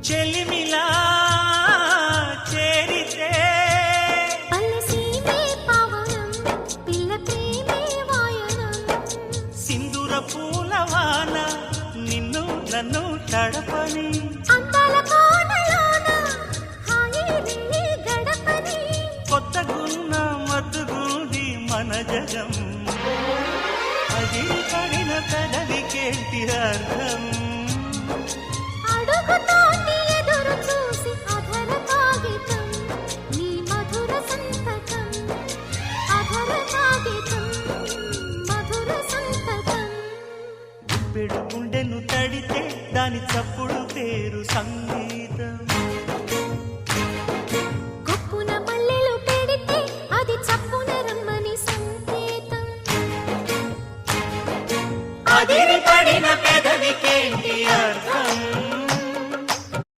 చెలిమిలా చేరితే అలసీమే పవనం పిల్ల ప్రేమే వాయనం సింధూర పూలవాన నిన్ను నన్ను తడపని అందాల కోనలోన హాయి నీ గడపని కొత్తగున్న మత్తుగుంది మన జగం అది పడిన పెదవికేంటి అర్థం అడుగుతోంది ఎదురు చూసి అధర కాగితం నీ మధుర సంతకం అధర కాగితం మధుర సంతకం గుప్పెడు గుండెను తడితే దాని చప్పుడు పేరు సంగీతం